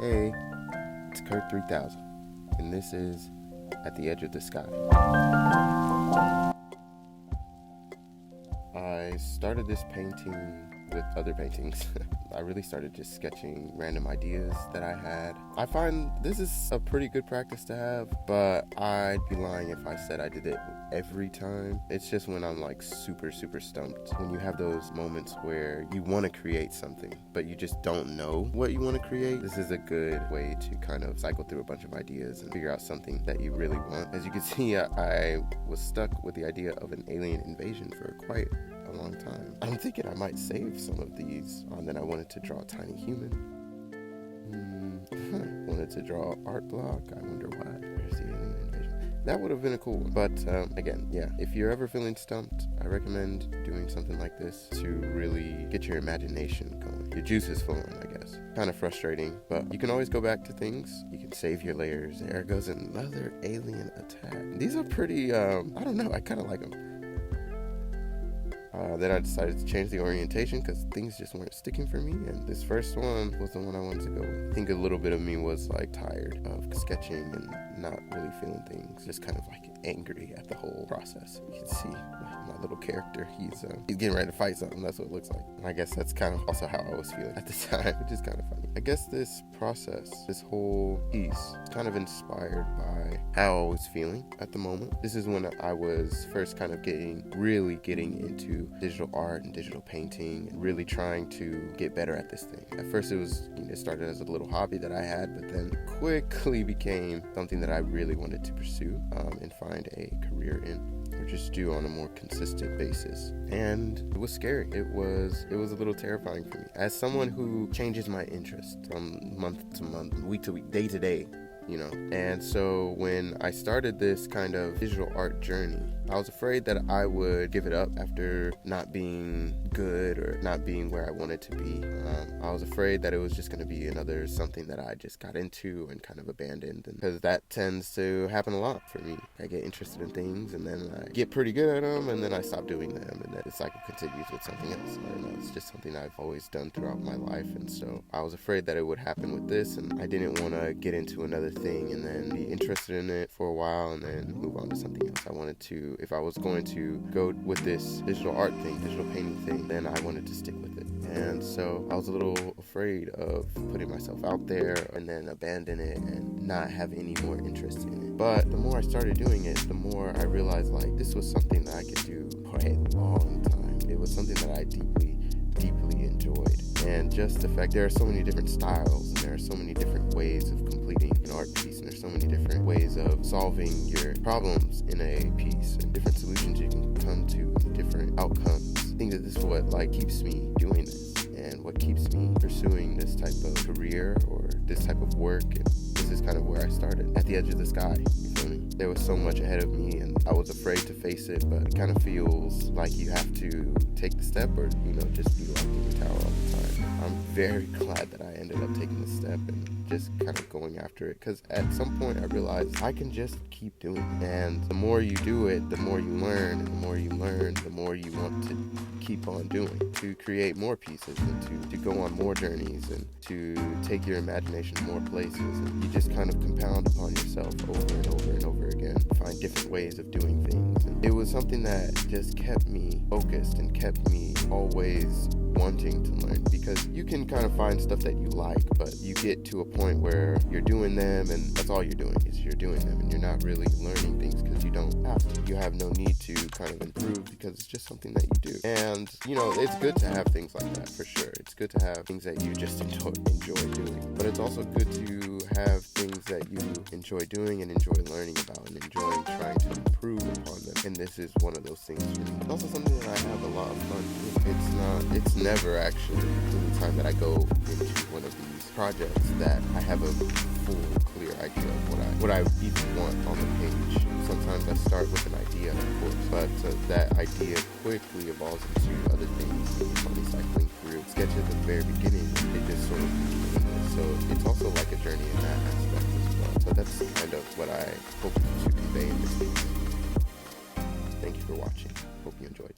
Hey, it's Kurt 3000, and this is At the Edge of the Sky. I started this painting with other paintings. I really started just sketching random ideas that I had. I find this is a pretty good practice to have, but I'd be lying if I said I did it every time. It's just when I'm like super stumped. When you have those moments where you want to create something, but you just don't know what you want to create. This is a good way to kind of cycle through a bunch of ideas and figure out something that you really want. As you can see, I was stuck with the idea of an alien invasion for quite a long time. I'm thinking I might save some of these, and then I wanted to draw a tiny human. Wanted to draw an art block. I wonder why. There's the alien invasion. That would have been a cool one. But again, yeah, if you're ever feeling stumped, I recommend doing something like this to really get your imagination going. Your juices flowing, I guess. Kind of frustrating, but you can always go back to things. You can save your layers. There goes another alien attack. These are pretty, I don't know, I kind of like them. Then I decided to change the orientation because things just weren't sticking for me, and this first one was the one I wanted to go with. I think a little bit of me was like tired of sketching and not really feeling things, just kind of like angry at the whole process. You can see my little character, he's getting ready to fight something. That's what it looks like. And I guess that's kind of also how I was feeling at the time, which is kind of funny. I guess this process, this whole piece, is kind of inspired by how I was feeling at the moment. This is when I was first kind of really getting into digital art and digital painting and really trying to get better at this thing. At first it started as a little hobby that I had, but then quickly became something that I really wanted to pursue and find a career in, or just do on a more consistent basis. And it was scary. It was a little terrifying for me as someone who changes my interest from month to month, week to week, day to day, you know. And so when I started this kind of digital art journey, I was afraid that I would give it up after not being good or not being where I wanted to be. I was afraid that it was just going to be another something that I just got into and kind of abandoned, and because that tends to happen a lot for me. I get interested in things and then I get pretty good at them, and then I stop doing them, and then the cycle continues with something else. I don't know, it's just something I've always done throughout my life, and so I was afraid that it would happen with this, and I didn't want to get into another thing and then be interested in it for a while and then move on to something else. I wanted to, if I was going to go with this digital art thing, digital painting thing, then I wanted to stick with it. And so I was a little afraid of putting myself out there and then abandon it and not have any more interest in it. But the more I started doing it, the more I realized like this was something that I could do for a long time. It was something that I deeply enjoyed. And just the fact there are so many different styles and there are so many different ways of completing an art piece, and there's so many different ways of solving your problems in a piece and different solutions you can come to, different outcomes. I think that this is what like keeps me doing this and what keeps me pursuing this type of career or this type of work. And this is kind of where I started, at the edge of the sky. You feel me? There was so much ahead of me and I was afraid to face it, but it kind of feels like you have to take the step or, you know, just be locked in the tower all the time. I'm very glad that I ended up taking the step and just kind of going after it, because at some point I realized I can just keep doing it. And the more you do it, the more you learn, and the more you learn, the more you want to keep on doing, to create more pieces and to go on more journeys and to take your imagination more places. And you just kind of compound upon yourself over and over and over again, find different ways of doing things. And it was something that just kept me focused and kept me always wanting to learn, because you can kind of find stuff that you like, but you get to a point where you're doing them and that's all you're doing is you're doing them, and you're not really learning things because you don't have to. You have no need to kind of improve because it's just something that you do. And you know, it's good to have things like that for sure. It's good to have things that you just enjoy doing, but it's also good to have things that you enjoy doing and enjoy learning about and enjoy trying to improve upon them. And this is one of those things for me. It's also something that I have a lot of fun with. It's never actually any time that I go into one of these projects that I have a full clear idea of what I even want on the page. Sometimes I start with an idea, of course, but that idea quickly evolves into other things. I'm cycling through sketches at the very beginning, it just sort of so it's also like a journey in that aspect as well. So that's kind of what I hope to convey in this piece. Thank you for watching. Hope you enjoyed.